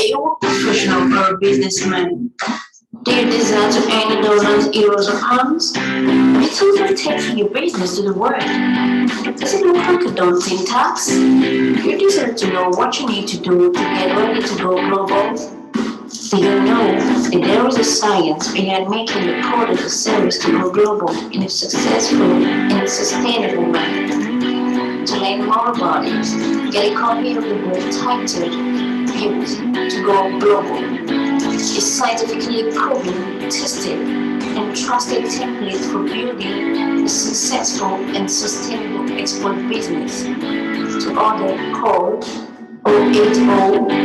they were professional or businessmen. Their desire to earn dollars, euros, or pounds, it's also taking your business to the world. Does it look like a daunting task? You deserve to know what you need to do to get ready to go global. Do you know that there is a science behind making the product or service to go global in a successful and sustainable manner? To learn more about it, get a copy of the book titled Built to Go Global. It's scientifically proven, tested, and trusted template for building a successful and sustainable export business. To order, call 080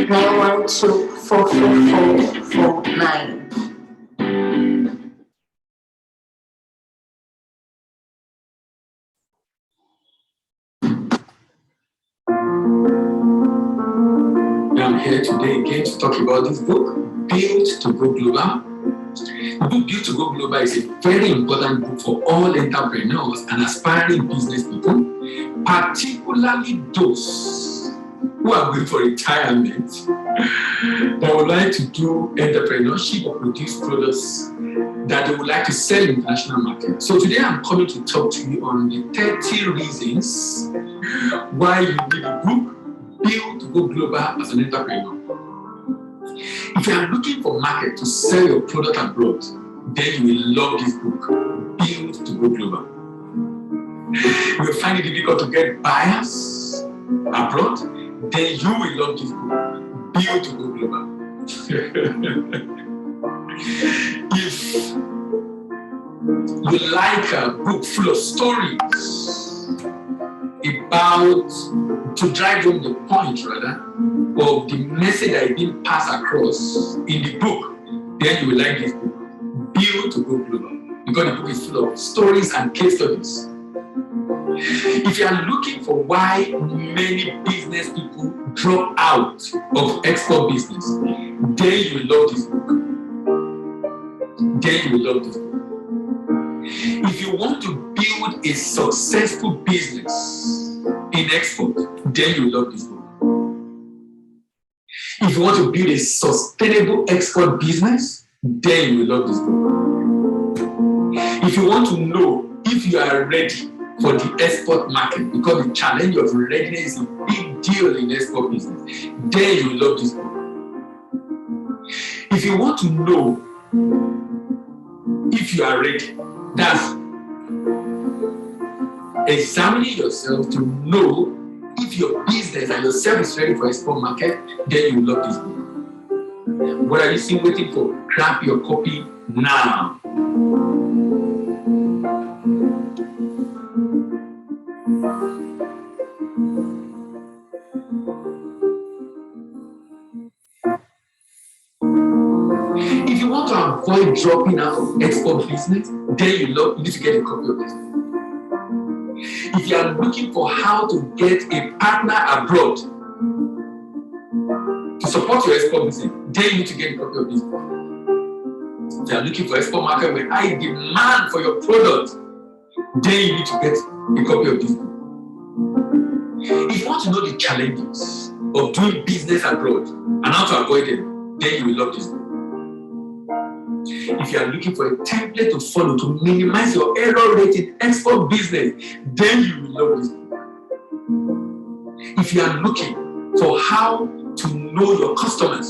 912 44449. I'm here today again to talk about this book, Built to Go Global. The book Built to Go Global is a very important book for all entrepreneurs and aspiring business people, particularly those who are going for retirement that would like to do entrepreneurship or produce products that they would like to sell in international market. So today I'm coming to talk to you on the 30 reasons why you need a book Built to Go Global as an entrepreneur. If you are looking for market to sell your product abroad, then you will love this book, Built to Go Global. You will find it difficult to get buyers abroad, then you will love this book, Built to Go Global. If you like a book full of stories about, to drive home the point rather, of the message that is being passed across in the book, then you will like this book, Built to Go Global, because the book is full of stories and case studies. If you are looking for why many business people drop out of export business, then you will love this book. Then you will love this book. If you want to build a successful business in export, then you will love this book. If you want to build a sustainable export business, then you will love this book. If you want to know if you are ready for the export market, because the challenge of readiness is a big deal in export business, then you will love this book. If you want to know if you are ready, that's examining yourself to know if your business and yourself is ready for export market, then you will love this book. What are you still waiting for? Grab your copy now. If you want to avoid dropping out of export business, then you need to get a copy of this. If you are looking for how to get a partner abroad to support your export business, then you need to get a copy of this. If you are looking for export market with high demand for your product, then you need to get a copy of this. If you want to know the challenges of doing business abroad and how to avoid them, then you will love this book. If you are looking for a template to follow to minimize your error rate in export business, then you will love this book. If you are looking for how to know your customers,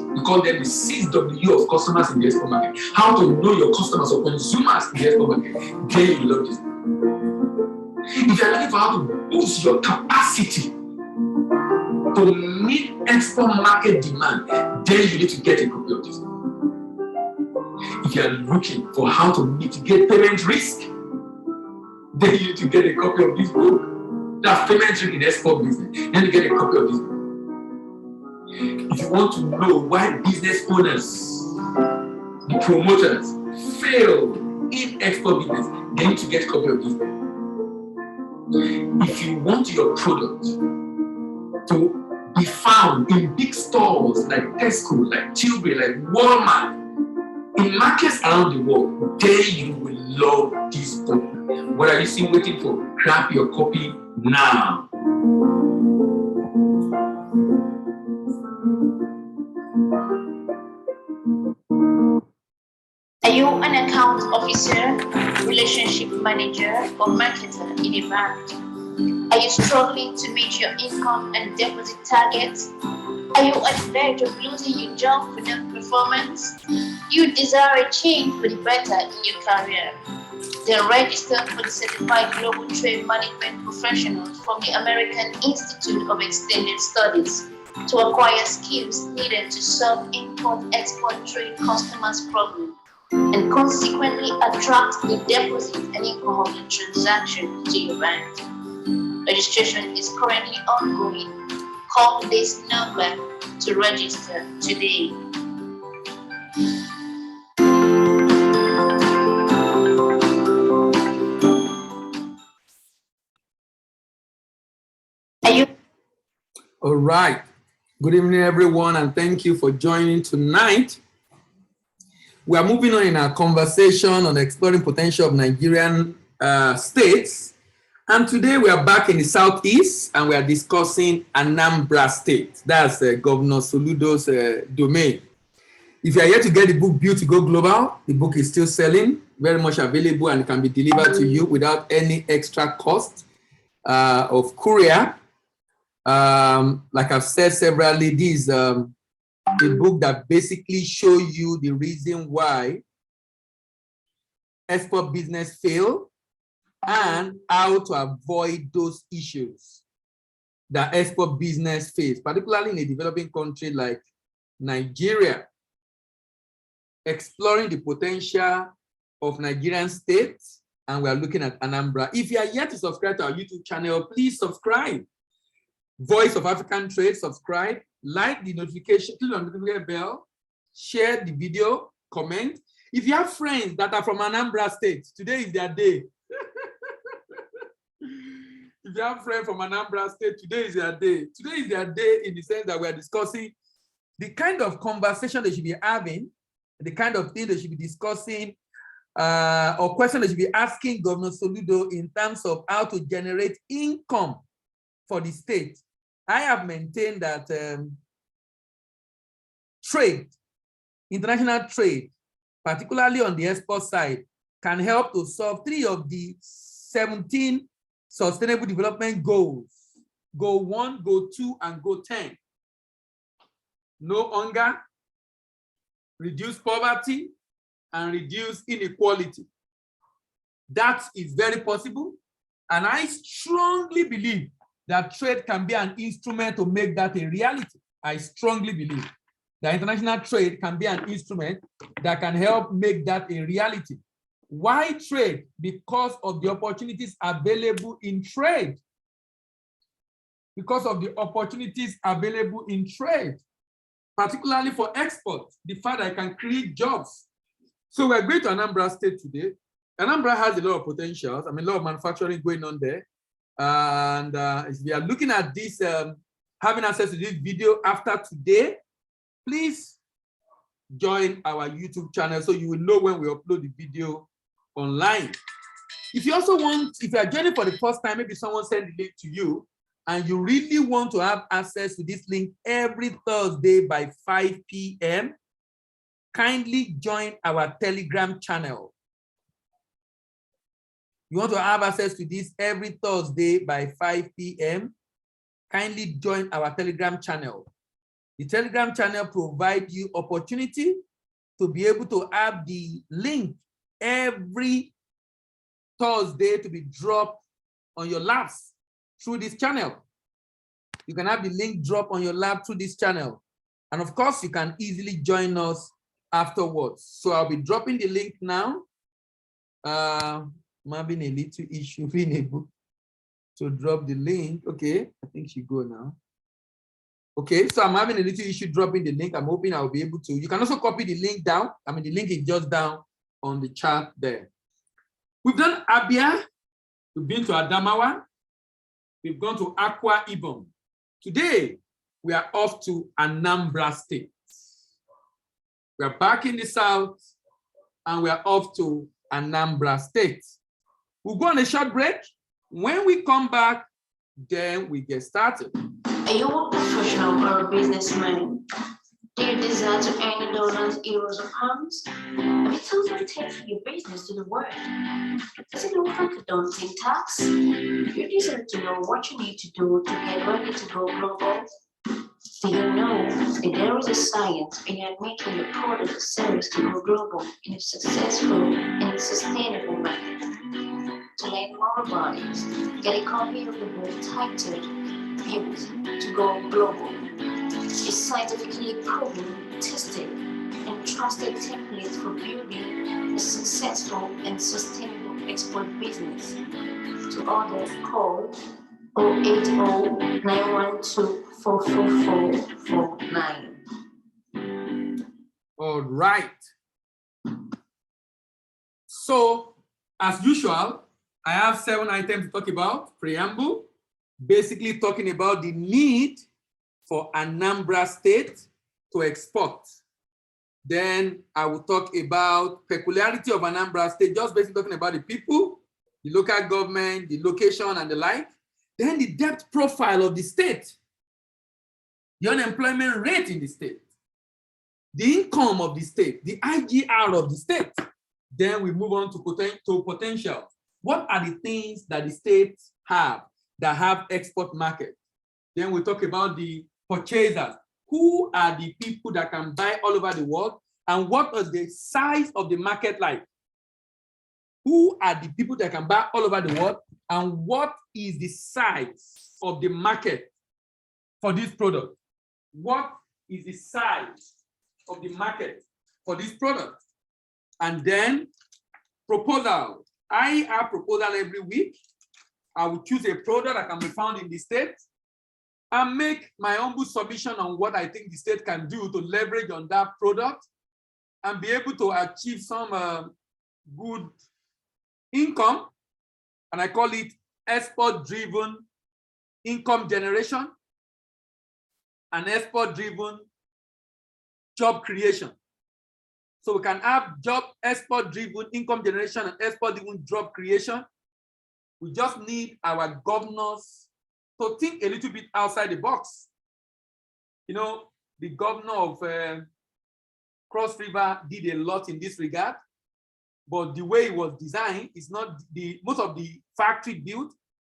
we call them the 6W of customers in the export market, how to know your customers or consumers in the export market, then you will love this book. If you are looking for how to boost your capacity to meet export market demand, then you need to get a copy of this book. If you are looking for how to mitigate payment risk, then you need to get a copy of this book. That's payment risk in export business. Then you get a copy of this book. If you want to know why business owners, the promoters, fail in export business, then you need to get a copy of this book. If you want your product to be found in big stores like Tesco, like Tilbury, like Walmart, in markets around the world, then you will love this book. What are you still waiting for? Grab your copy now. manager or marketer in a bank? Are you struggling to meet your income and deposit targets? Are you at the verge of losing your job for non-performance? You desire a change for the better in your career? Then register for the Certified Global Trade Management Professionals from the American Institute of Extended Studies to acquire skills needed to solve import-export trade customers' problems and consequently attract the deposit and income of the transaction to your bank. Registration is currently ongoing. Call this number to register today. All right. Good evening, everyone, and thank you for joining tonight. We are moving on in our conversation on exploring potential of Nigerian states. And today we are back in the Southeast and we are discussing Anambra State. That's Governor Soludo's domain. If you are yet to get the book Built to Go Global, the book is still selling, very much available, and it can be delivered to you without any extra cost of courier. Like I've said severally, this is a book that basically shows you the reason why export business fail and how to avoid those issues that export business face, particularly in a developing country like Nigeria. Exploring the potential of Nigerian states, and we are looking at Anambra. If you are yet to subscribe to our YouTube channel, please subscribe. Voice of African Trade, subscribe, like the notification, click on the notification bell, share the video, comment. If you have friends that are from Anambra State, today is their day. If you have friends from Anambra State, today is their day. Today is their day in the sense that we are discussing the kind of conversation they should be having, the kind of thing they should be discussing, or question they should be asking Governor Soludo in terms of how to generate income for the state. I have maintained that trade, international trade, particularly on the export side, can help to solve 3 of the 17 Sustainable Development Goals. Goal 1, Goal 2, and Goal 10. No hunger, reduce poverty, and reduce inequality. That is very possible, and I strongly believe that trade can be an instrument to make that a reality. I strongly believe that international trade can be an instrument that can help make that a reality. Why trade? Because of the opportunities available in trade. Because of the opportunities available in trade, particularly for export, the fact that I can create jobs. So we're going to Anambra State today. Anambra has a lot of potentials. I mean, a lot of manufacturing going on there. And if we are looking at this, having access to this video after today, please join our YouTube channel so you will know when we upload the video online. If you also want, if you are joining for the first time, maybe someone sent the link to you, and you really want to have access to this link every Thursday by 5 p.m., kindly join our Telegram channel. You want to have access to this every Thursday by 5 p.m., kindly join our Telegram channel. The Telegram channel provides you opportunity to be able to have the link every Thursday to be dropped on your laps through this channel. You can have the link drop on your lap through this channel. And of course, you can easily join us afterwards. So I'll be dropping the link now. I'm having a little issue being able to drop the link. Okay, I think she go now. Okay, so I'm having a little issue dropping the link. I'm hoping I'll be able to. You can also copy the link down. I mean, the link is just down on the chart there. We've done Abia. We've been to Adamawa. We've gone to Akwa Ibom. Today, we are off to Anambra State. We are back in the south, and we are off to Anambra State. We'll go on a short break. When we come back, then we get started. Are you a professional or a businessman? Their desire to earn dollars, euros, or pounds. A little for taking your business to the world. Does it look like a daunting task? You deserve to know what you need to do to get ready to go global. Do you know that there is a science behind making your product or service to go global in a successful and sustainable manner? To learn more about it, get a copy of the book titled Built to Go Global. A scientifically proven, tested, and trusted template for building a successful and sustainable export business. To order, call 080-912-44449. All right. So, as usual, I have 7 items to talk about. Preamble, basically talking about the need for Anambra State to export. Then I will talk about peculiarity of Anambra State, just basically talking about the people, the local government, the location, and the like. Then the debt profile of the state, the unemployment rate in the state, the income of the state, the IGR of the state. Then we move on to potential. What are the things that the states have that have export market? Then we talk about the purchasers. Who are the people that can buy all over the world? And what is the size of the market like? Who are the people that can buy all over the world? And what is the size of the market for this product? What is the size of the market for this product? And then proposal. I have proposal every week. I will choose a product that can be found in the state and make my humble submission on what I think the state can do to leverage on that product and be able to achieve some good income. And I call it export-driven income generation and export-driven job creation. So we can have export-driven income generation and export-driven job creation. We just need our governors to think a little bit outside the box. You know, the governor of Cross River did a lot in this regard, but the way it was designed is not most of the factory built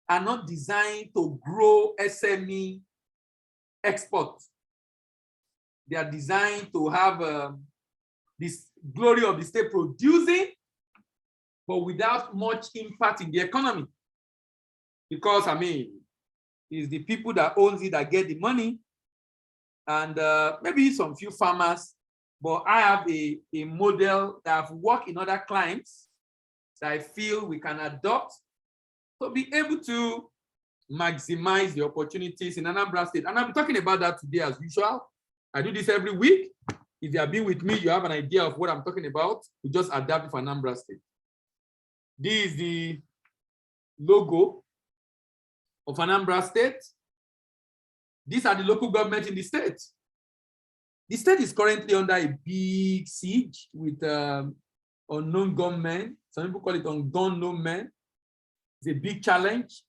are not designed to grow SME export. They are designed to have this glory of the state producing, but without much impact in the economy. Because, I mean, it's the people that owns it that get the money, and maybe some few farmers, but I have a model that I've worked in other clients that I feel we can adopt to be able to maximize the opportunities in Anambra State. And I'll be talking about that today as usual. I do this every week. If you have been with me, you have an idea of what I'm talking about. We just adapt it for Anambra State. This is the logo of Anambra State. These are the local government in the state. The state is currently under a big siege with unknown gunmen. Some people call it unknown men. It's a big challenge.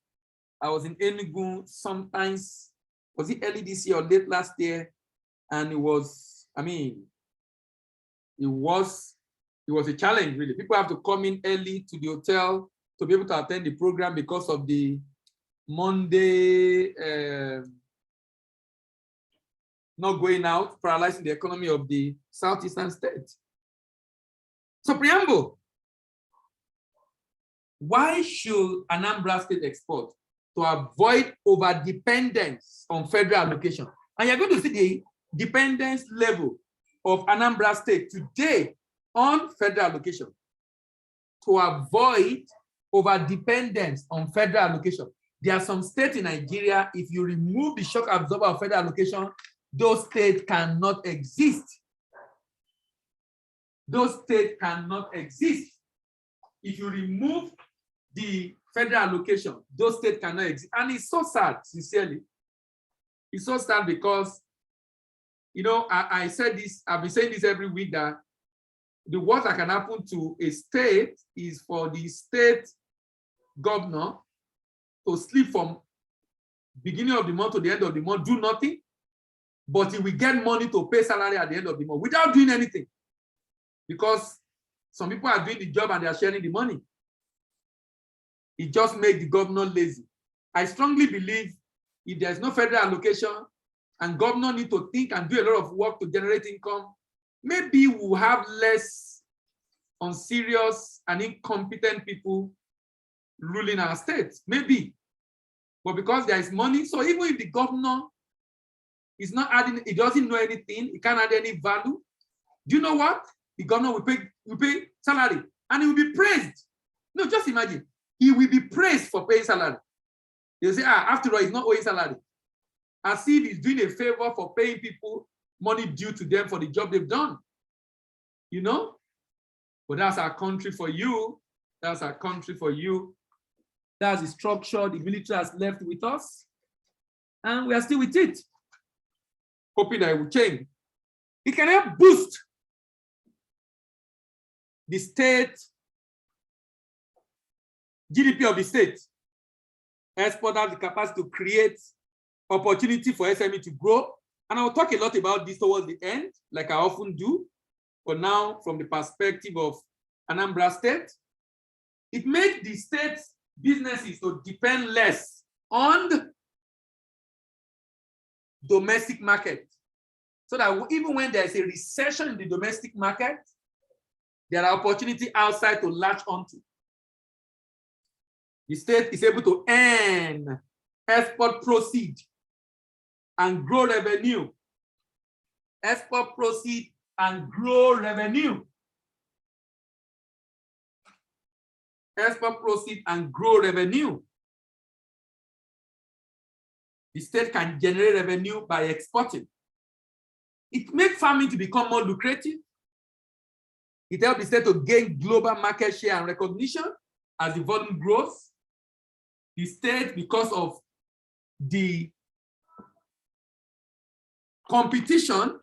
I was in Enugu sometimes, was it early this year or late last year? And it was, I mean, it was a challenge, really. People have to come in early to the hotel to be able to attend the program because of the Monday not going out, paralyzing the economy of the southeastern states. So preamble, why should Anambra State export? To avoid over-dependence on federal allocation. And you're going to see the dependence level of Anambra State today on federal allocation. To avoid over-dependence on federal allocation. There are some states in Nigeria, if you remove the shock absorber of federal allocation, those states cannot exist. Those states cannot exist. If you remove the federal allocation, those states cannot exist. And it's so sad, sincerely. It's so sad because, you know, I said this, I've been saying this every week, that the worst that can happen to a state is for the state governor to sleep from beginning of the month to the end of the month, do nothing, but he will get money to pay salary at the end of the month without doing anything. Because some people are doing the job and they are sharing the money. It just makes the governor lazy. I strongly believe if there's no federal allocation and governor need to think and do a lot of work to generate income, maybe we'll have less unserious and incompetent people ruling our state. Maybe. But because there is money, so even if the governor is not adding, he doesn't know anything, he can't add any value, do you know what? The governor will pay salary and he will be praised. No, just imagine. He will be praised for paying salary. They'll say, after all, he's not owing salary. As if he's doing a favor for paying people money due to them for the job they've done. You know? But that's our country for you. That's our country for you. That's the structure the military has left with us. And we are still with it. Hoping that it will change. It can help boost the state GDP of the state. Export has the capacity to create opportunity for SME to grow. And I'll talk a lot about this towards the end, like I often do. But now, from the perspective of Anambra State, it makes the state's businesses to depend less on the domestic market. So that even when there's a recession in the domestic market, there are opportunities outside to latch onto. The state is able to earn export proceeds and grow revenue. Export proceeds and grow revenue. Export proceeds and grow revenue. The state can generate revenue by exporting. It makes farming to become more lucrative. It helps the state to gain global market share and recognition as the volume grows. The state, because of the competition,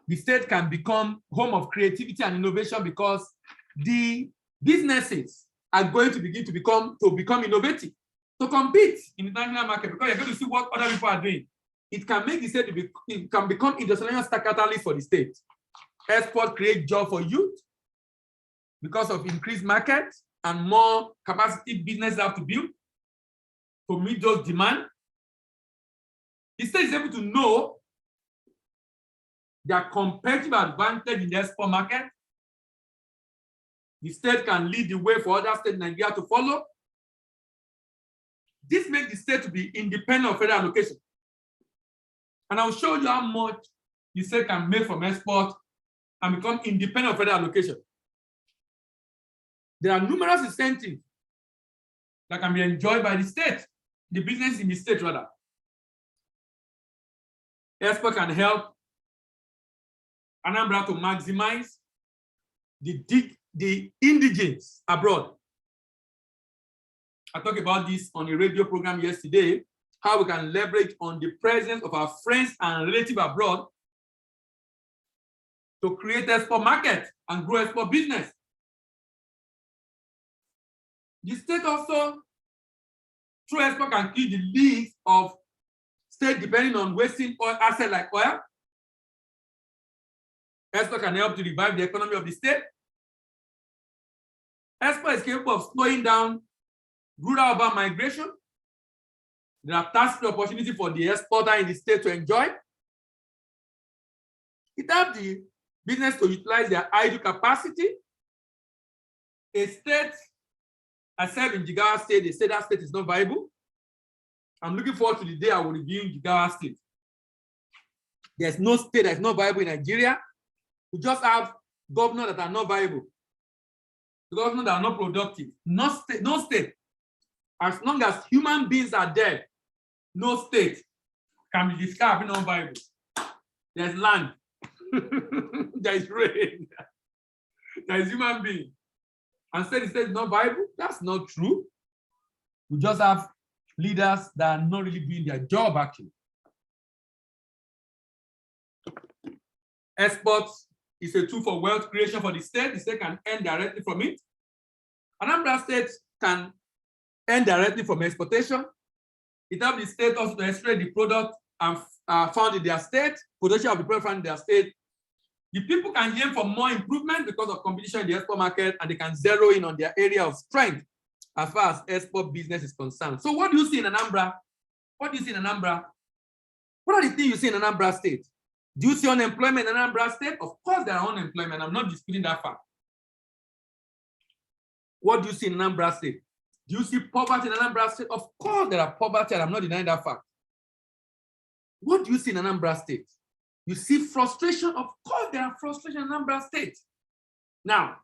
the state can become home of creativity and innovation because the businesses are going to begin to become innovative, to compete in the national market, because you're going to see what other people are doing. It can make the state it can become industrial catalyst for the state. Export create job for youth because of increased market and more capacity businesses have to build to meet those demands. The state is able to know their competitive advantage in the export market. The state can lead the way for other states in Nigeria to follow. This makes the state to be independent of federal allocation. And I'll show you how much the state can make from export and become independent of federal allocation. There are numerous incentives that can be enjoyed by the state, the business in the state rather. Export can help Anambra to maximize the indigenes abroad. I talked about this on a radio program yesterday, how we can leverage on the presence of our friends and relatives abroad to create export market and grow export business. The state also, through export, can keep the leads of state depending on wasting oil assets like oil. Export can help to revive the economy of the state. Export is capable of slowing down rural-urban migration. There are tax-free opportunities for the exporter in the state to enjoy. It helps the business to utilize their idle capacity. A state, I said in Jigawa State, they say that state is not viable. I'm looking forward to the day I will review Jigawa State. There's no state that's not viable in Nigeria. We just have governors that are not viable. Governors that are not productive. No state. As long as human beings are there, no state can be described as not viable. There's land. There is rain. There is human being. And say the state is not viable. That's not true. We just have leaders that are not really doing their job actually. Exports is a tool for wealth creation for the state. The state can earn directly from it. Anambra State can earn directly from exportation. It helps the state also to extract the product and found in their state, potential of the product found in their state. The people can aim for more improvement because of competition in the export market, and they can zero in on their area of strength as far as export business is concerned. So what do you see in Anambra? What do you see in Anambra? What are the things you see in Anambra State? Do you see unemployment in Anambra State? Of course there are unemployment. I'm not disputing that fact. What do you see in Anambra State? Do you see poverty in Anambra State? Of course there are poverty, and I'm not denying that fact. What do you see in Anambra State? You see frustration. Of course there are frustration in Anambra State. Now,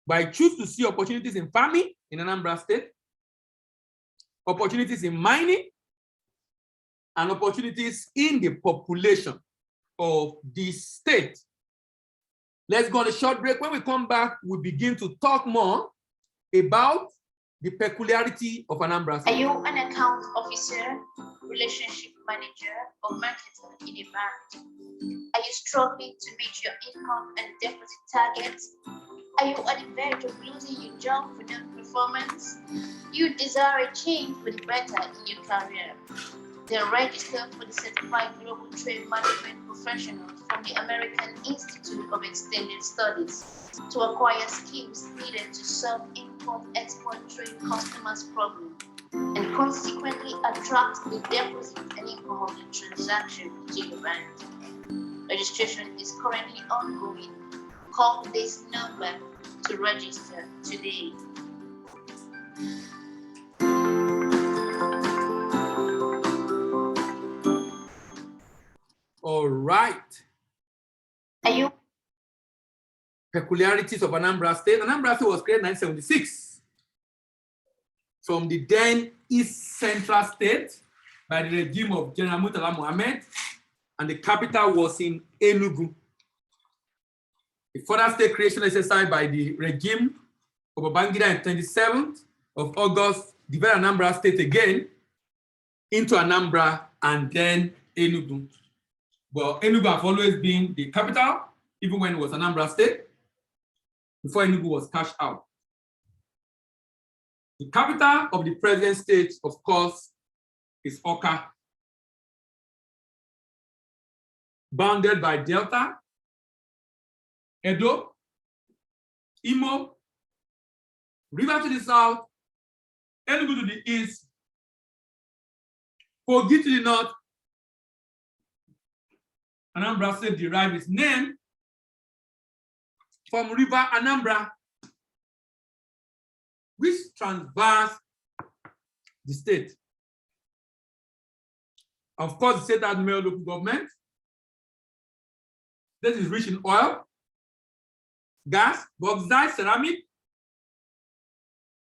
but I choose to see opportunities in farming in Anambra State, opportunities in mining, and opportunities in the population of this state. Let's go on a short break. When we come back, we begin to talk more about the peculiarity of Anambra State. Are you an account officer, relationship manager, or marketer in a bank? Are you struggling to reach your income and deposit targets? Are you at the verge of losing your job for non-performance? You desire a change for the better in your career? Then register for the Certified Global Trade Management Professionals from the American Institute of Extended Studies to acquire skills needed to solve import-export trade customers' problems and consequently attract the deposit and income of the transaction to your bank. Registration is currently ongoing. Call this number to register today. All right. Are you? Peculiarities of Anambra State. Anambra State was created in 1976 from the then East Central State by the regime of General Murtala Mohammed, and the capital was in Enugu. The further state creation exercise by the regime of Babangida on 27th of August divided Anambra State again into Anambra and then Enugu. But Enugu have always been the capital, even when it was Anambra State, before Enugu was cashed out. The capital of the present state, of course, is Awka, bounded by Delta, Edo, Imo, River to the south, Enugu to the east, Kogi to the north. Anambra State derived its name from River Anambra, which traversed the state. Of course, the state has male local government. This is rich in oil, gas, bauxite, ceramic,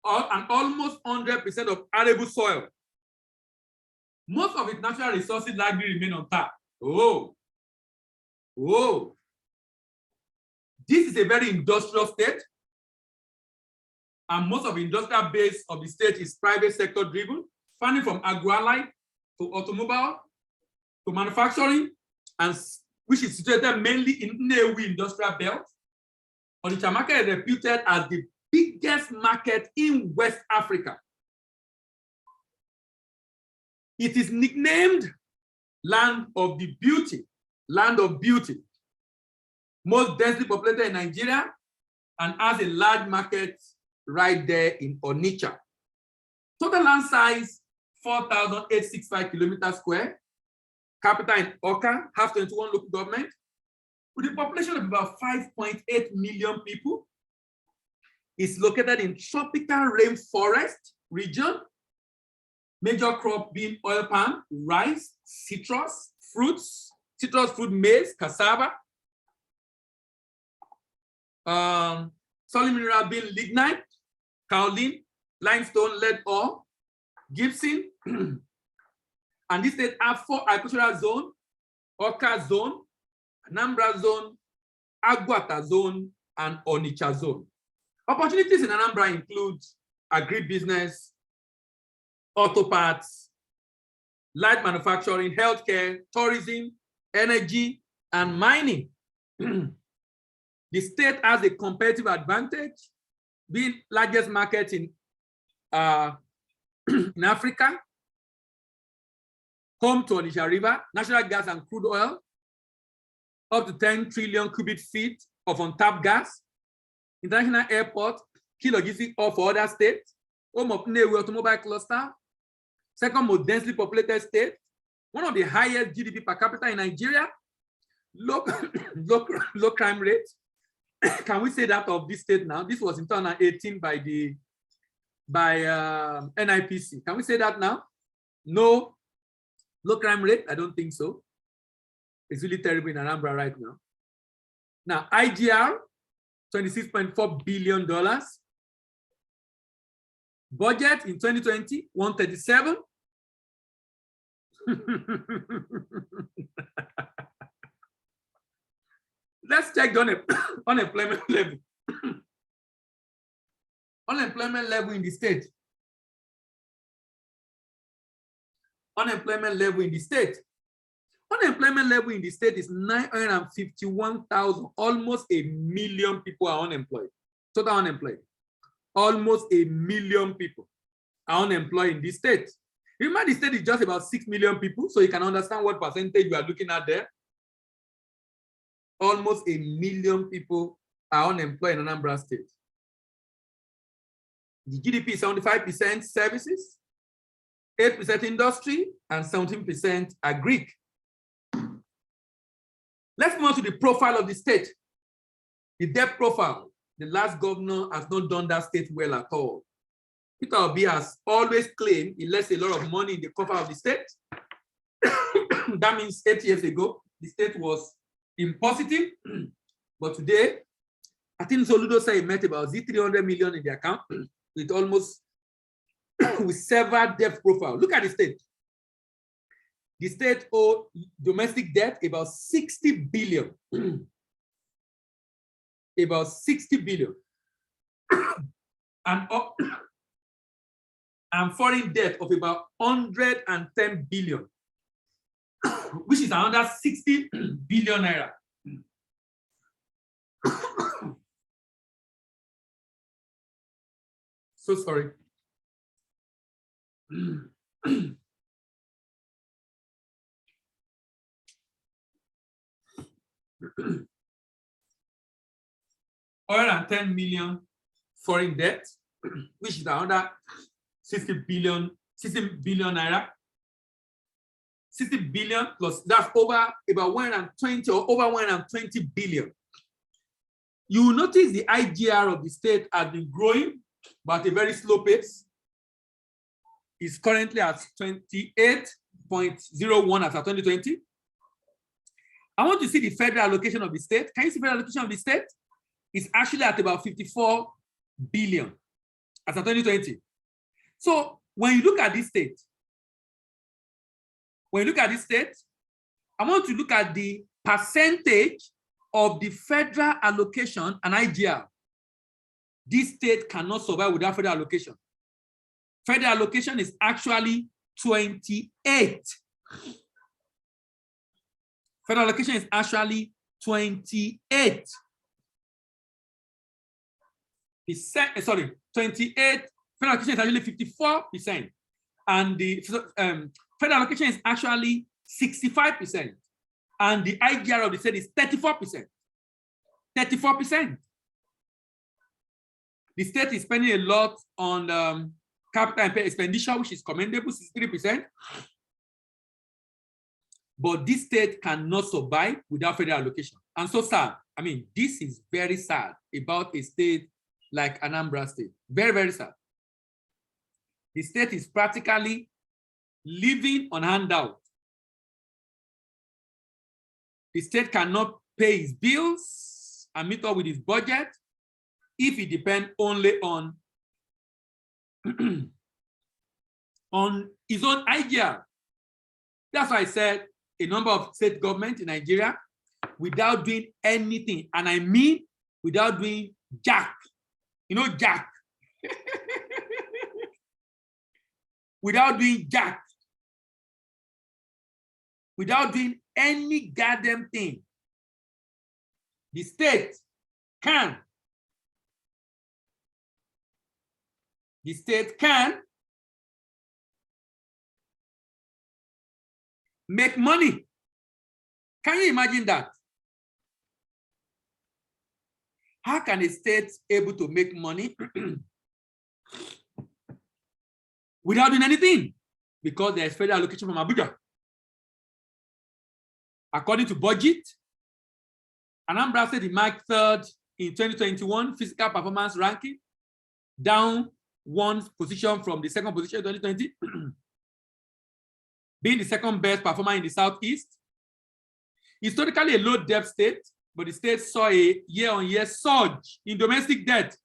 and almost 100% of arable soil. Most of its natural resources likely remain untap. This is a very industrial state, and most of the industrial base of the state is private sector driven, spanning from agri to automobile to manufacturing, and which is situated mainly in Nnewi industrial belt. Onitsha market is reputed as the biggest market in West Africa. It is nicknamed Land of the Beauty, Land of Beauty, most densely populated in Nigeria, and has a large market right there in Onitsha. Total land size, 4,865 kilometers square. Capital in Awka, have 21 local government, with a population of about 5.8 million people. It's located in tropical rainforest region. Major crop being oil palm, rice, citrus fruit, maize, cassava. Solid mineral being lignite, kaolin, limestone, lead ore, gypsum. And this state have 4 agricultural zones: Awka zone, Anambra zone, Agwata zone, and Onitsha zone. Opportunities in Anambra include agribusiness, auto parts, light manufacturing, healthcare, tourism, energy, and mining. The state has a competitive advantage, being largest market in Africa, home to Onitsha River, natural gas and crude oil, up to 10 trillion cubic feet of untapped gas, international airport, key logistic hub for other states, home of Nnewi automobile cluster, second most densely populated state, one of the highest GDP per capita in Nigeria, low crime rate. Can we say that of this state now? This was in 2018 by NIPC. Can we say that now? No low crime rate? I don't think so. It's really terrible in Anambra right now. Now, IGR, $26.4 billion. Budget in 2020, 137. Let's check the unemployment level. Unemployment level in the state. Unemployment level in the state. Unemployment level in the state is 951,000. Almost a million people are unemployed. Total unemployed. Almost a million people are unemployed in this state. Remember, the state is just about 6 million people, so you can understand what percentage you are looking at there. Almost a million people are unemployed in Anambra State. The GDP is 75% services, 8% industry, and 17% agri. Let's move on to the profile of the state. The debt profile. The last governor has not done that state well at all. Peter Obi has always claimed he left a lot of money in the cover of the state. That means 8 years ago, the state was in positive. But today, I think Soludo said he met about 300 million in the account with almost with several debt profile. Look at the state. The state owed domestic debt about 60 billion. About 60 billion. And foreign debt of about 110 billion, which is another 60 billion naira. So sorry. Oil and 10 million foreign debt, which is another 60 billion naira. 60 billion plus that's over about 120 or over 120 billion. You will notice the IGR of the state has been growing, but at a very slow pace. It's currently at 28.01 as of 2020. I want to see the federal allocation of the state. Can you see federal allocation of the state? It's actually at about 54 billion as of 2020. So when you look at this state, I want to look at the percentage of the federal allocation and IGR. This state cannot survive without federal allocation. Federal allocation is actually 28. Federal allocation is actually 28%. 28. Federal allocation is actually 54%. And the federal allocation is actually 65%. And the IGR of the state is 34%. 34%. The state is spending a lot on capital expenditure, which is commendable, 63%. But this state cannot survive without federal allocation. And so sad. I mean, this is very sad about a state like Anambra State. Very, very sad. The state is practically living on handout. The state cannot pay its bills and meet up with its budget if it depends only on, on its own IGR. That's why I said a number of state governments in Nigeria, without doing anything, and I mean without doing jack. You know, jack. Without doing jack. Without doing any goddamn thing. The state can. The state can make money. Can you imagine that? How can a state able to make money without doing anything? Because there's federal allocation from Abuja. According to budget, Anambra State marked 3rd in 2021 physical performance ranking, down 1 position from the 2nd position in 2020, being the 2nd best performer in the Southeast. Historically a low debt state, but the state saw a year-on-year surge in domestic debt.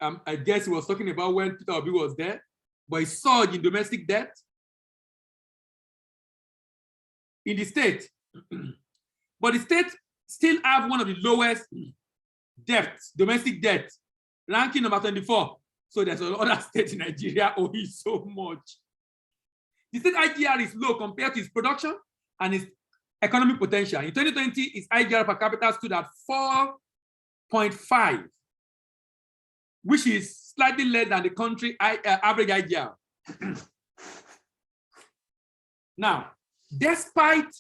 I guess he was talking about when Peter Obi was there, but a surge in domestic debt in the state. But the state still have one of the lowest debts, domestic debt, ranking number 24. So there's another state in Nigeria owing so much. The state IGR is low compared to its production and its economic potential. In 2020, its IGR per capita stood at 4.5, which is slightly less than the country average IGR. Now, despite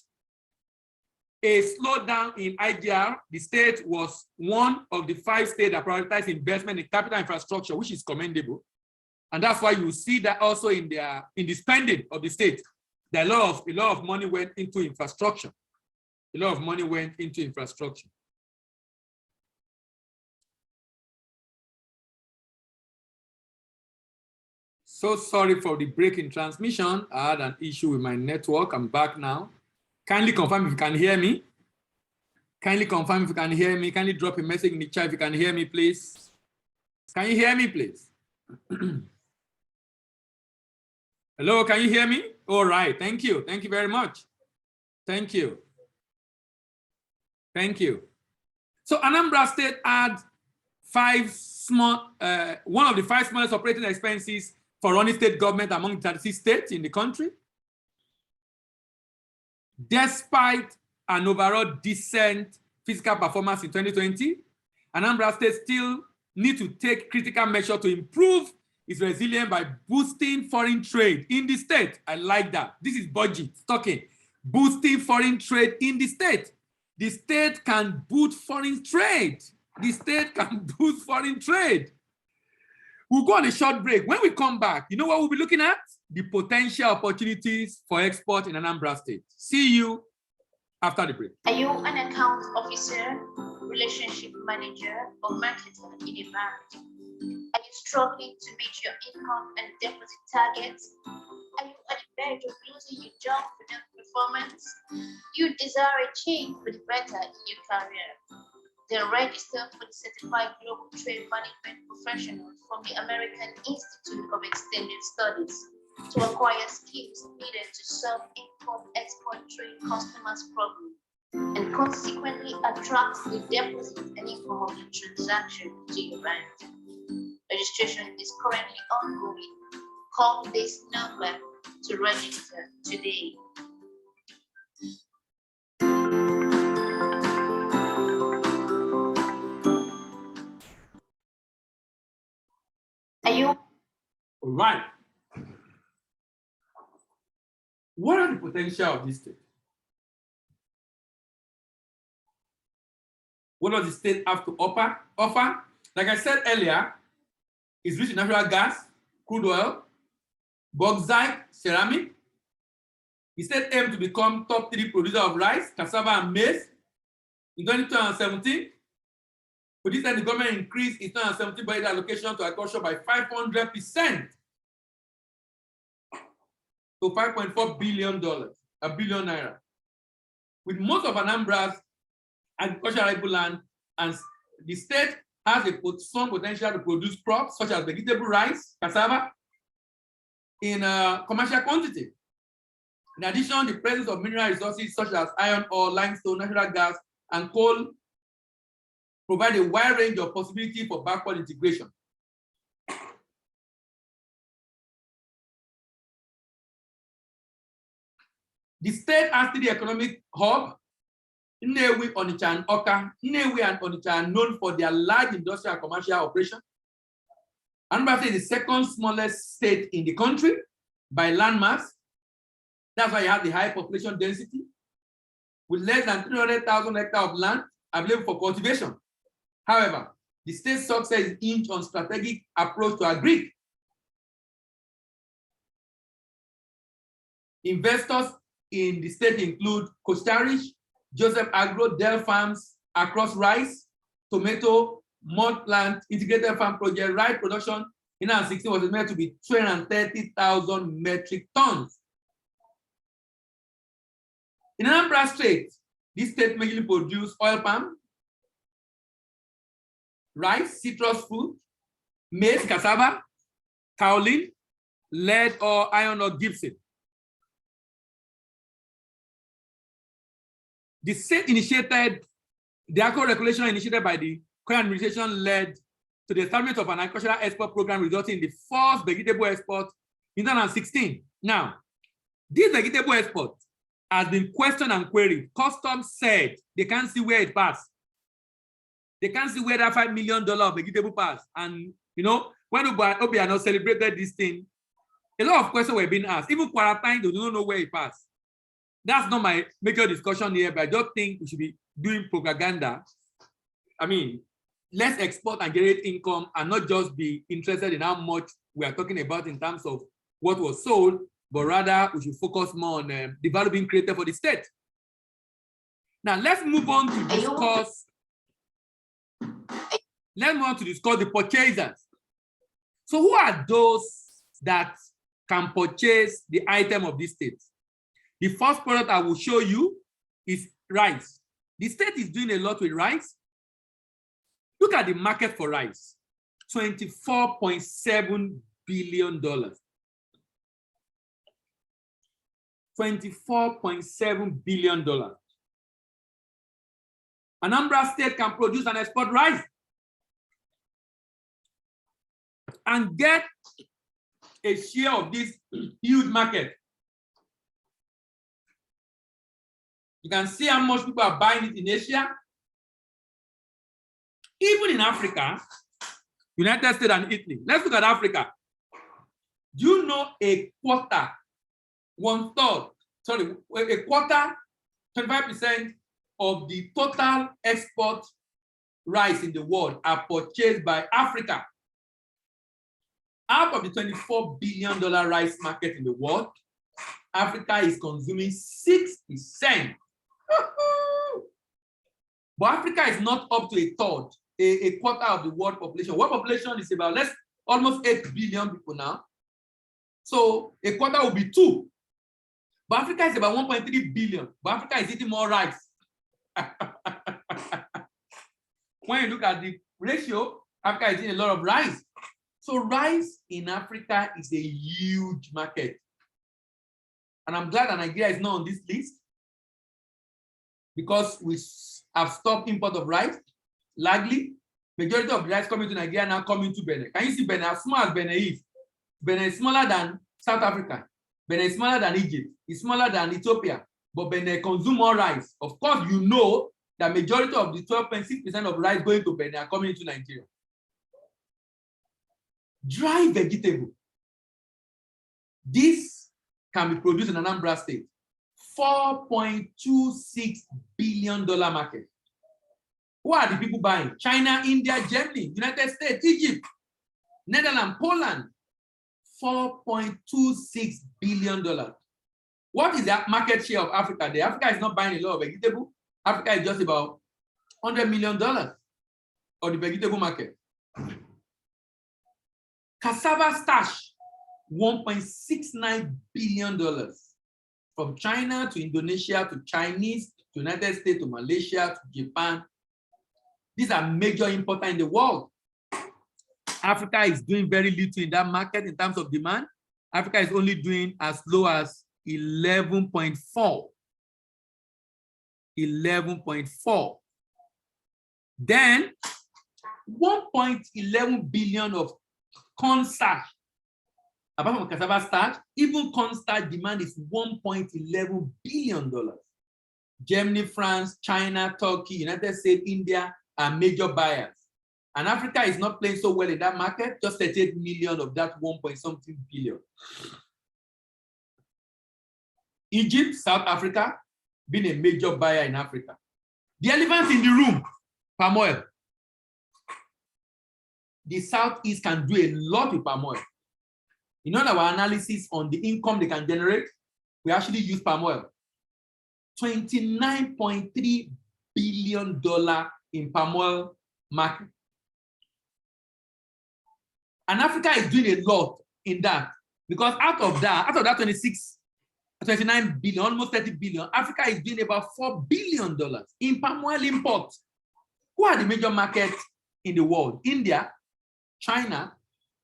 a slowdown in IGR, the state was one of the 5 states that prioritized investment in capital infrastructure, which is commendable. And that's why you see that also in the spending of the state, that a lot of money went into infrastructure. A lot of money went into infrastructure. So sorry for the break in transmission. I had an issue with my network. I'm back now. Kindly confirm if you can hear me. Kindly confirm if you can hear me. Kindly drop a message in the chat if you can hear me, please. Can you hear me, please? Hello, can you hear me? All right, thank you. Thank you very much. Thank you. Thank you. So Anambra State had one of the 5 smallest operating expenses for running state government among 36 states in the country. Despite an overall decent fiscal performance in 2020, Anambra State still need to take critical measures to improve its resilience by boosting foreign trade in the state. I like that. This is budget talking. Boosting foreign trade in the state. The state can boost foreign trade. The state can boost foreign trade. We'll go on a short break. When we come back, you know what we'll be looking at? The potential opportunities for export in Anambra State. See you after the break. Are you an account officer, relationship manager, or marketer in a bank? Are you struggling to meet your income and deposit targets? Are you at the verge of losing your job without performance? You desire a change for the better in your career? Then register for the Certified Global Trade Management Professionals from the American Institute of Extended Studies to acquire skills needed to solve import-export trade customers' problems and consequently attract the deposit and income of the transaction to your bank. Registration is currently ongoing. Call this number to register today. Are you? All right. What are the potential of this state? What does the state have to offer? Like I said earlier, it's rich in natural gas, crude oil, bauxite, ceramic. The state aimed to become top 3 producer of rice, cassava, and maize in 2017. For this time, the government increased its 2017 budget allocation to agriculture by 500% to $5.4 billion, $1 billion naira. With most of Anambra's agricultural land, and the state has a strong potential to produce crops such as vegetable rice, cassava, in commercial quantity. In addition, the presence of mineral resources such as iron ore, limestone, natural gas, and coal provide a wide range of possibilities for backward integration. The state has 3 economic hubs, Nnewi, Onitsha, and Awka. Nnewi and Onitsha are known for their large industrial and commercial operations. Anambra State is the 2nd smallest state in the country by landmass. That's why you have the high population density with less than 300,000 hectares of land available for cultivation. However, the state's success is hinged on strategic approach to agri. Investors in the state include Costa Rica, Joseph Agro, Dell Farms across rice, tomato, mud plant, integrated farm project. Rice production in 2016 was estimated to be 230,000 metric tons. In Anambra State, this state mainly produces oil palm, rice, citrus fruit, maize, cassava, kaolin, lead or iron or gypsum. The state initiated, the agro regulation initiated by the current administration led to the establishment of an agricultural export program resulting in the first vegetable export in 2016. Now, this vegetable export has been questioned and queried. Customs said they can't see where it passed. They can't see where that $5 million vegetable passed. And you know, when Obiano celebrated this thing, a lot of questions were being asked. Even quarantine, they don't know where it passed. That's not my major discussion here, but I don't think we should be doing propaganda. I mean, let's export and generate income and not just be interested in how much we are talking about in terms of what was sold, but rather we should focus more on the value being created for the state. Now let's move on to discuss. Let's move on to discuss the purchasers. So who are those that can purchase the item of this state? The first product I will show you is rice. The state is doing a lot with rice. Look at the market for rice, $24.7 billion. $24.7 billion. Anambra State can produce and export rice and get a share of this huge market. You can see how much people are buying it in Asia. Even in Africa, United States and Italy. Let's look at Africa. Do you know a quarter, 1/3, sorry, a quarter, 25% of the total export rice in the world are purchased by Africa? Out of the $24 billion rice market in the world, Africa is consuming 6%. But Africa is not up to a third, a quarter of the world population. World population is about almost 8 billion people now. So a quarter will be 2. But Africa is about 1.3 billion. But Africa is eating more rice. When you look at the ratio, Africa is eating a lot of rice. So rice in Africa is a huge market. And I'm glad that Nigeria is not on this list because we have stopped import of rice. Largely, majority of the rice coming to Nigeria now coming to Benin. Can you see Benin? As small as Benin is. Benin is smaller than South Africa. Benin is smaller than Egypt. It's smaller than Ethiopia. But Benin consume more rice. Of course, you know that majority of the 12.6% of rice going to Benin are coming into Nigeria. Dry vegetable. This can be produced in Anambra State. $4.26 billion market. Who are the people buying? China, India, Germany, United States, Egypt, Netherlands, Poland. $4.26 billion. What is the market share of Africa there? Africa is not buying a lot of vegetable. Africa is just about $100 million of the vegetable market. Cassava starch, $1.69 billion. From China to Indonesia to Chinese to United States to Malaysia to Japan. These are major importers in the world. Africa is doing very little in that market in terms of demand. Africa is only doing as low as 11.4. 11.4. Then 1.11 billion of corn starch. Apart from cassava starch, even corn starch demand is $1.11 billion. Germany, France, China, Turkey, United States, India are major buyers. And Africa is not playing so well in that market, just 38 million of that 1.something billion. Egypt, South Africa, being a major buyer in Africa. The elephant in the room, palm oil. The Southeast can do a lot with palm oil. In all our analysis on the income they can generate, we actually use palm oil. $29.3 billion in palm oil market. And Africa is doing a lot in that, because out of that 29 billion, almost 30 billion, Africa is doing about $4 billion in palm oil imports. Who are the major markets in the world? India, China,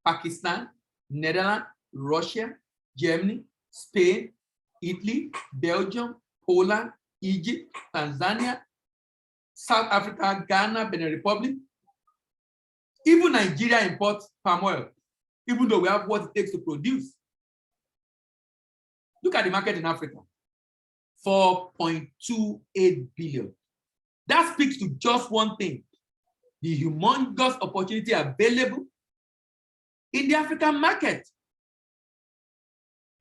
Pakistan, Netherlands, Russia, Germany, Spain, Italy, Belgium, Poland, Egypt, Tanzania, South Africa, Ghana, Benin Republic. Even Nigeria imports palm oil, even though we have what it takes to produce. Look at the market in Africa, 4.28 billion. That speaks to just one thing: the humongous opportunity available in the African market.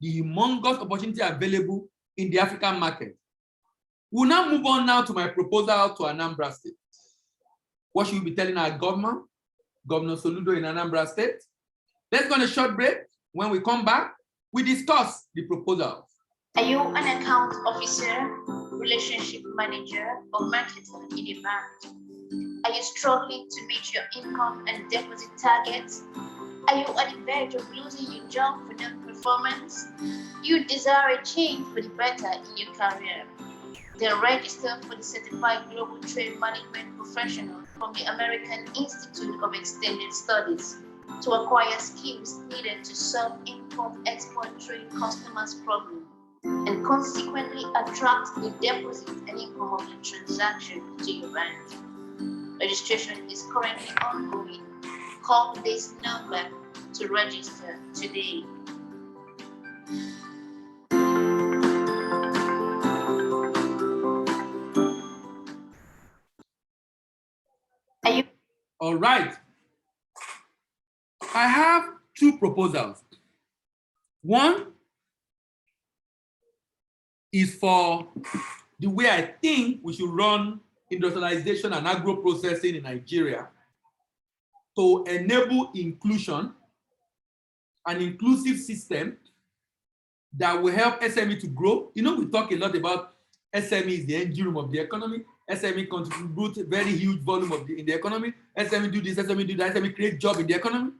The humongous opportunity available in the African market. We'll now move on now to my proposal to Anambra State. What should we be telling our government, Governor Soludo in Anambra State? Let's go on a short break. When we come back, we discuss the proposals. Are you an account officer, relationship manager, or marketer in a bank? Are you struggling to meet your income and deposit targets? Are you at the verge of losing your job for non-performance? You desire a change for the better in your career? Then register for the Certified Global Trade Management Professional from the American Institute of Extended Studies to acquire skills needed to solve import-export trade customers' problems and consequently attract the deposit and income of your transaction to your bank. Registration is currently ongoing. Call this number to register today. All right. I have two proposals. One is for the way I think we should run industrialization and agro-processing in Nigeria to enable inclusion, an inclusive system that will help SME to grow. You know, we talk a lot about SME is the engine room of the economy. SME contribute a very huge volume in the economy. SME do this, SME do that, SME create job in the economy.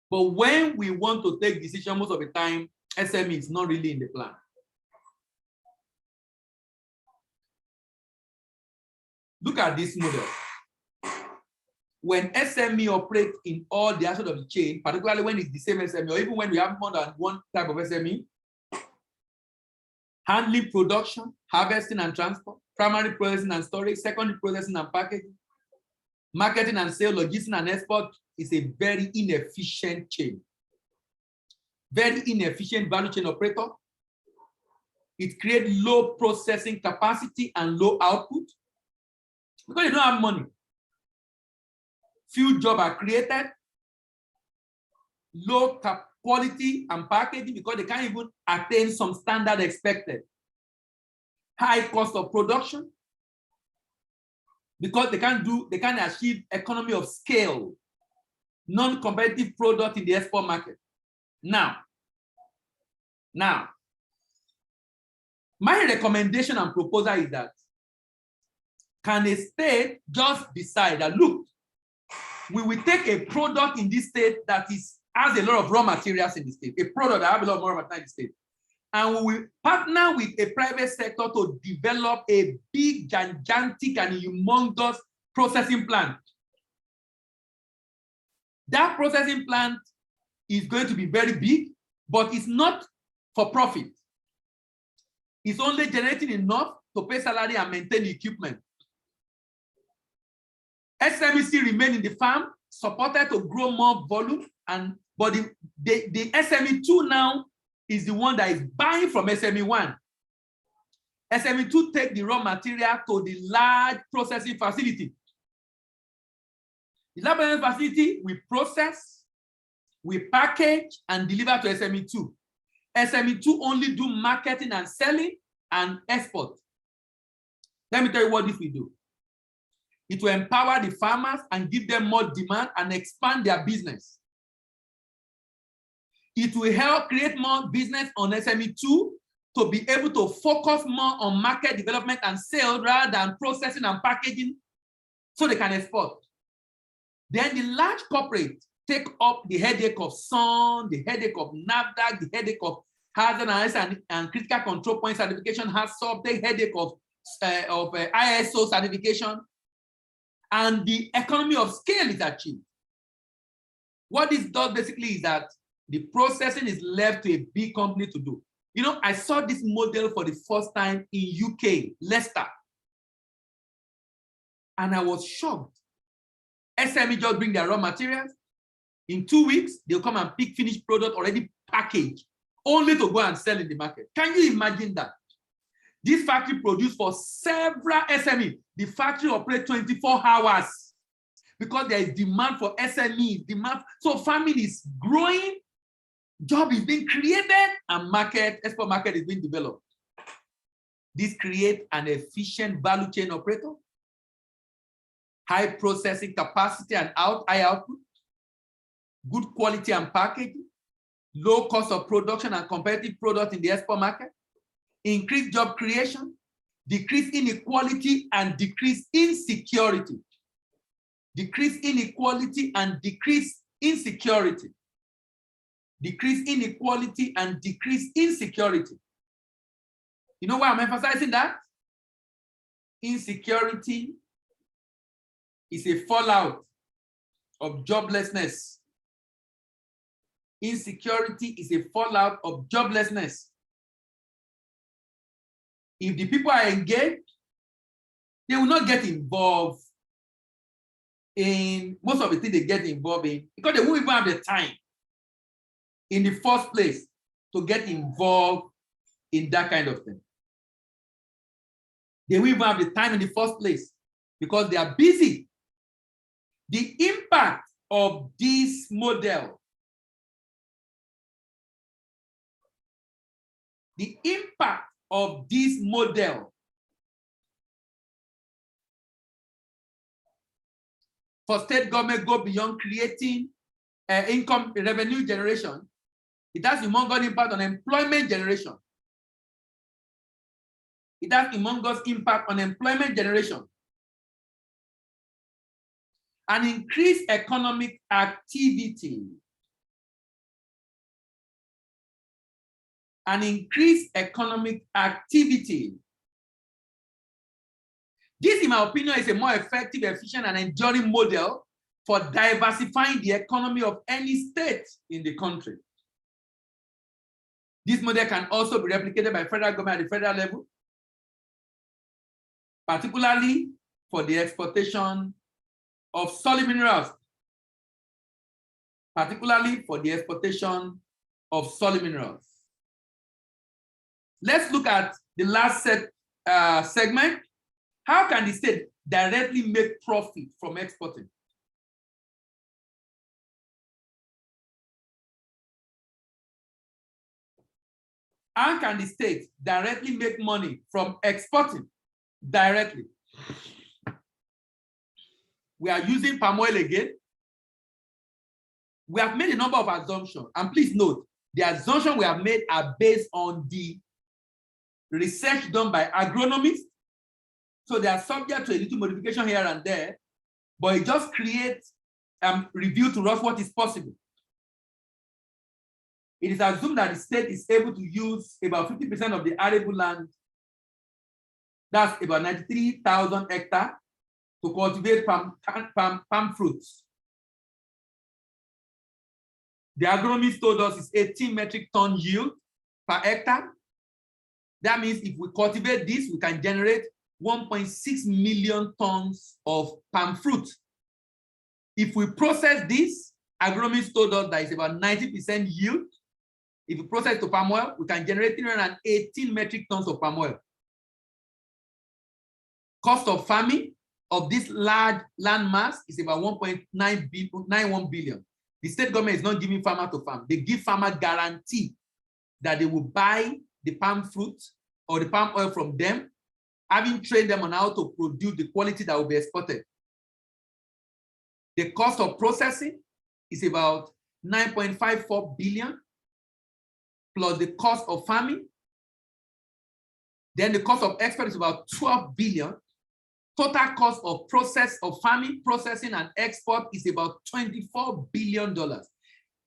But when we want to take decisions, most of the time, SME is not really in the plan. Look at this model. When SME operate in all the aspects of the chain, particularly when it's the same SME, or even when we have more than one type of SME, handling, production, harvesting and transport, primary processing and storage, secondary processing and packaging, marketing and sale, logistics and export is a very inefficient chain. Very inefficient value chain operator. It creates low processing capacity and low output because you don't have money. Few jobs are created, low quality and packaging because they can't even attain some standard expected. High cost of production because they can't achieve economy of scale, non-competitive product in the export market. Now, my recommendation and proposal is that can a state just decide that, look, we will take a product in this state that has a lot of raw materials in the state, a product that has a lot of raw materials in the state, and we will partner with a private sector to develop a big, gigantic, and humongous processing plant. That processing plant is going to be very big, but it's not for profit. It's only generating enough to pay salary and maintain the equipment. SME still remain in the farm, supported to grow more volume, but the SME2 now is the one that is buying from SME1. SME2 take the raw material to the large processing facility. The large processing facility, we process, we package, and deliver to SME2. SME2 only do marketing and selling and export. Let me tell you what this will do. It will empower the farmers and give them more demand and expand their business. It will help create more business on SME2 to be able to focus more on market development and sales rather than processing and packaging so they can export. Then the large corporate take up the headache of SON, the headache of NAFDAC, the headache of hazard analysis and critical control point certification, HACCP, the headache of ISO certification, and the economy of scale is achieved. What this does basically is that the processing is left to a big company to do. You know, I saw this model for the first time in UK, Leicester, and I was shocked. SME just bring their raw materials. In 2 weeks, they'll come and pick finished product already packaged, only to go and sell in the market. Can you imagine that? This factory produced for several SME. The factory operates 24 hours because there is demand for SME, demand. So family is growing, job is being created, and market, export market is being developed. This creates an efficient value chain operator, high processing capacity and high output, good quality and packaging, low cost of production and competitive product in the export market, increased job creation, decreased inequality and decreased insecurity. Decreased inequality and decreased insecurity. Decreased inequality and decreased insecurity. You know why I'm emphasizing that? Insecurity is a fallout of joblessness. Insecurity is a fallout of joblessness. If the people are engaged, they will not get involved in most of the things they get involved in because they won't even have the time in the first place to get involved in that kind of thing. They won't even have the time in the first place because they are busy. The impact of this model, the impact of this model for state government go beyond creating income revenue generation. It has humongous impact on employment generation. It has humongous impact on employment generation. And increased economic activity. And increased economic activity. This, in my opinion, is a more effective, efficient, and enduring model for diversifying the economy of any state in the country. This model can also be replicated by federal government at the federal level, particularly for the exportation of solid minerals. Particularly for the exportation of solid minerals. Let's look at the last segment. How can the state directly make profit from exporting? How can the state directly make money from exporting directly? We are using palm oil again. We have made a number of assumptions, and please note, the assumptions we have made are based on the research done by agronomists. So they are subject to a little modification here and there, but it just creates review to us what is possible. It is assumed that the state is able to use about 50% of the arable land, that's about 93,000 hectares, to cultivate palm fruits. The agronomist told us it's 18 metric ton yield per hectare. That means if we cultivate this, we can generate 1.6 million tons of palm fruit. If we process this, agronomists told us that it's about 90% yield. If we process to palm oil, we can generate 318 metric tons of palm oil. Cost of farming of this large land mass is about 1.91 billion. The state government is not giving farmer to farm. They give farmer guarantee that they will buy the palm fruit or the palm oil from them, having trained them on how to produce the quality that will be exported. The cost of processing is about 9.54 billion, plus the cost of farming. Then the cost of export is about 12 billion. Total cost of farming, processing, and export is about $24 billion.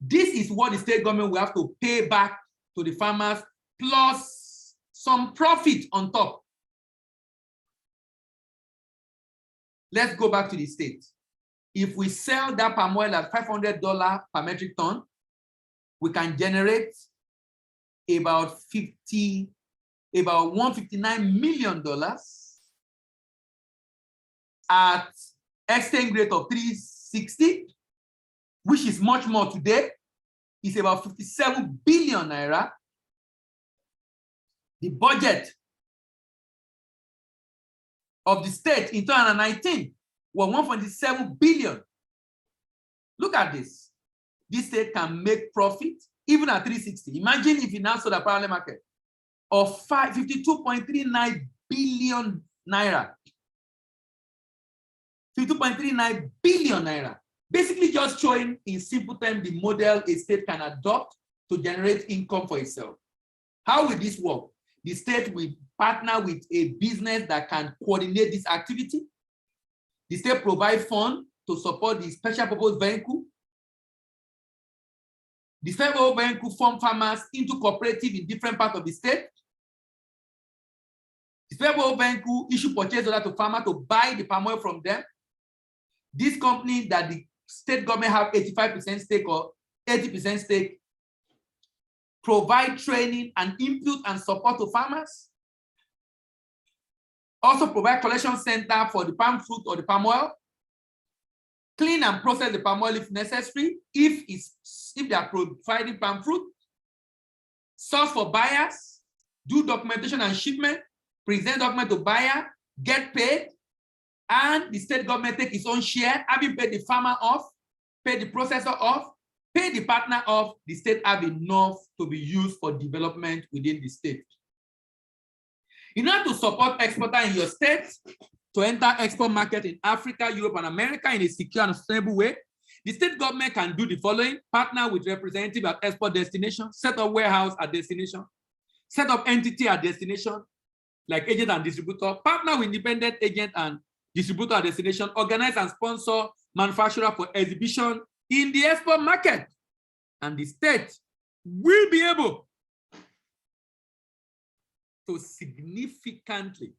This is what the state government will have to pay back to the farmers, plus some profit on top. Let's go back to the state. If we sell that palm oil at $500 per metric ton, we can generate about $159 million at exchange rate of 360, which is much more today. It's about 57 billion naira. The budget of the state in 2019 was 1.7 billion. Look at this. This state can make profit even at 360. Imagine if you now sold a parallel market of 52.39 billion naira. 52.39 billion naira. Basically just showing in simple terms the model a state can adopt to generate income for itself. How will this work? The state will partner with a business that can coordinate this activity. The state provides funds to support the special purpose vehicle. The special purpose vehicle form farmers into cooperative in different parts of the state. The special purpose vehicle issue purchase order to farmers to buy the palm oil from them. This company that the state government have 85% stake or 80% stake provide training and input and support to farmers. Also provide collection center for the palm fruit or the palm oil. Clean and process the palm oil if necessary, if they are providing palm fruit. Source for buyers, do documentation and shipment, present document to buyer, get paid, and the state government take its own share, having paid the farmer off, pay the processor off, pay the partner off, the state have enough to be used for development within the state. In order to support exporter in your state to enter export market in Africa, Europe, and America in a secure and sustainable way, the state government can do the following: partner with representative at export destination, set up warehouse at destination, set up entity at destination, like agent and distributor, partner with independent agent and distributor at destination, organize and sponsor manufacturer for exhibition in the export market. And the state will be able to significantly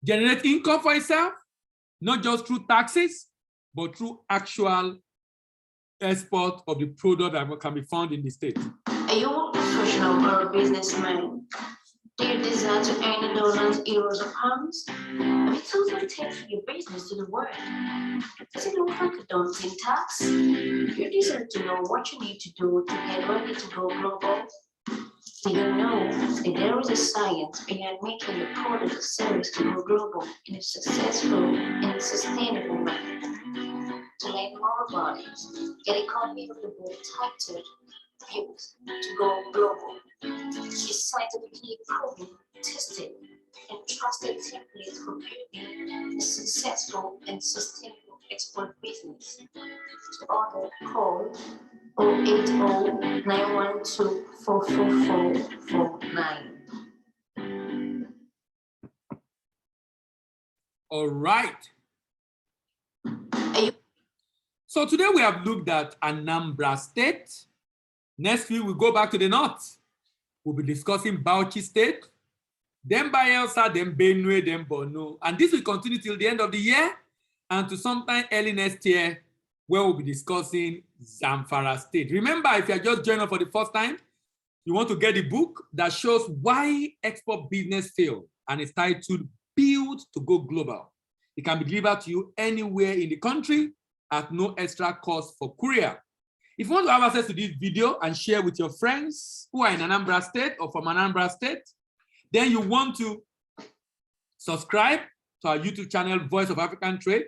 generate income for itself, not just through taxes, but through actual export of the product that can be found in the state. Are you a professional or a businessman? Do you desire to earn dollars, euros, or pounds? Have you thought of taking your business to the world? Does it look like a daunting task? You deserve to know what you need to do to get ready to go global. Do you know that there is a science behind making your product or service to go global in a successful and sustainable manner? To learn more about it, get a copy of the book titled Built to Go Global. It's scientifically proven, tested, and trusted template for building a successful and sustainable export business. To order, call 080-912-44449. All right. So today we have looked at Anambra State. Next week we go back to the north. We'll be discussing Bauchi State, then Bayelsa, then Benue, then Borno. And this will continue till the end of the year and to sometime early next year, where we'll be discussing Zamfara State. Remember, if you're just joining us for the first time, you want to get the book that shows why export business failed, and it's titled Built to Go Global. It can be delivered to you anywhere in the country at no extra cost for courier. If you want to have access to this video and share with your friends who are in Anambra State or from Anambra State, then you want to subscribe to our YouTube channel, Voice of African Trade,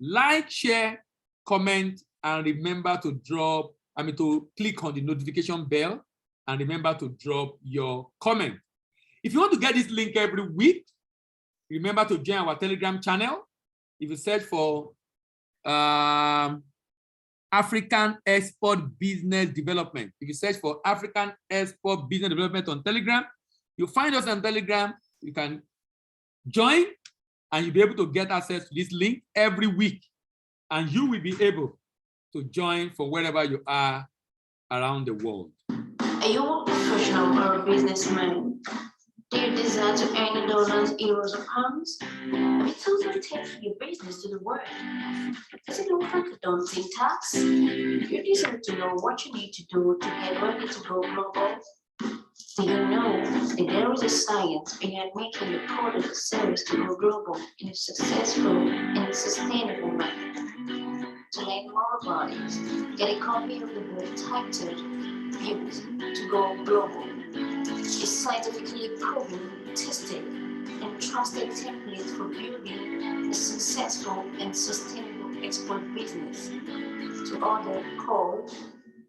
like, share, comment, and remember to drop to click on the notification bell, and remember to drop your comment. If you want to get this link every week, remember to join our Telegram channel. If you search for African Export Business Development, if you search for African Export Business Development on Telegram, you'll find us on Telegram. You can join, and you'll be able to get access to this link every week, and you will be able to join from wherever you are around the world. Are you a professional or a businessman? Do you desire to earn dollars, euros, or pounds? Have you thought of taking your business to the world? Does it look like a daunting task? You deserve to know what you need to do to get ready to go global. Do you know that there is a science behind making your product or service to go global in a successful and sustainable manner? To learn more about it, get a copy of the book titled Built to Go Global. A scientifically proven, tested, and trusted template for building a successful and sustainable export business. To order, call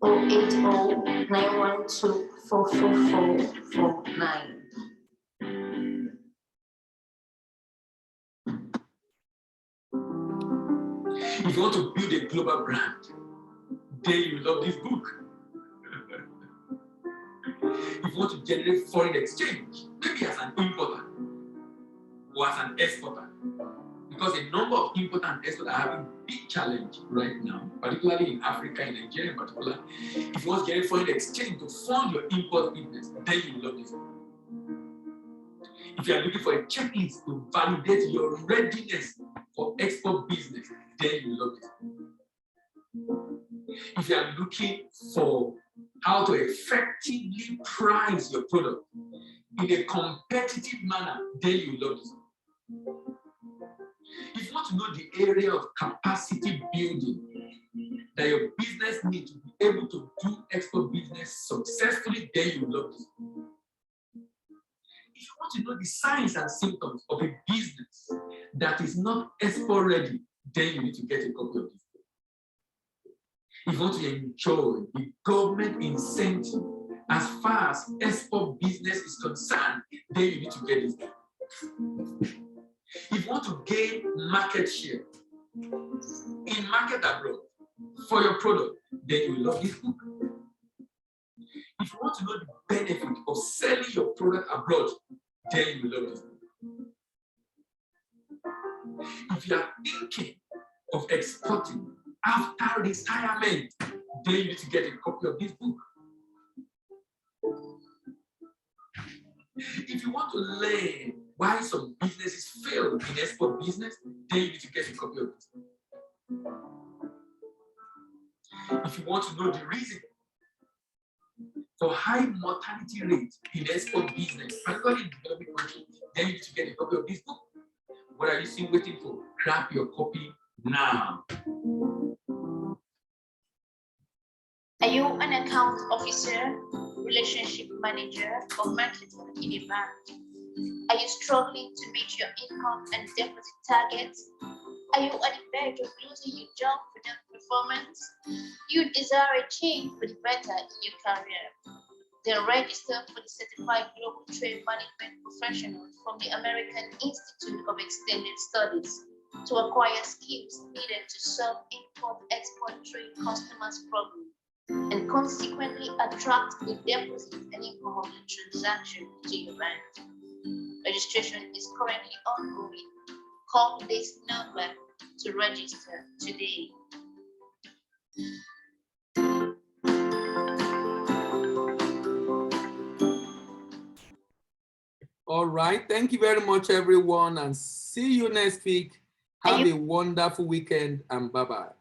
080-912-44449. If you want to build a global brand, then you love this book. If you want to generate foreign exchange, maybe as an importer or as an exporter, because a number of importers and exporters are having big challenge right now, particularly in Africa, in Nigeria in particular. If you want to generate foreign exchange to fund your import business, then you love this book. If you are looking for a checklist to validate your readiness for export business, then you love this book. If you are looking for how to effectively price your product in a competitive manner, then you love this book. If you want to know the area of capacity building that your business needs to be able to do export business successfully, then you love this book. If you want to know the signs and symptoms of a business that is not export ready, then you need to get a copy of this book. If you want to enjoy the government incentive as far as export business is concerned, then you need to get this book. If you want to gain market share in market abroad for your product, then you will love this book. If you want to know the benefit of selling your product abroad, then you will love this book. If you are thinking of exporting after retirement, then you need to get a copy of this book. If you want to learn why some businesses fail in export business, then you need to get a copy of this book. If you want to know the reason for high mortality rate in export business, particularly in developing countries, then you need to get a copy of this book. What are you still waiting for? Grab your copy now. Are you an account officer, relationship manager, or marketer in a bank? Are you struggling to meet your income and deposit targets? Are you on the verge of losing your job without performance? You desire a change for the better in your career. Then register for the Certified Global Trade Management Professional from the American Institute of Extended Studies to acquire skills needed to solve import-export trade customers' problems and consequently attract the deposit and income of the transaction to your bank. Registration is currently ongoing. Call this number to register today. All right. Thank you very much, everyone, and see you next week. Have a wonderful weekend, and bye-bye.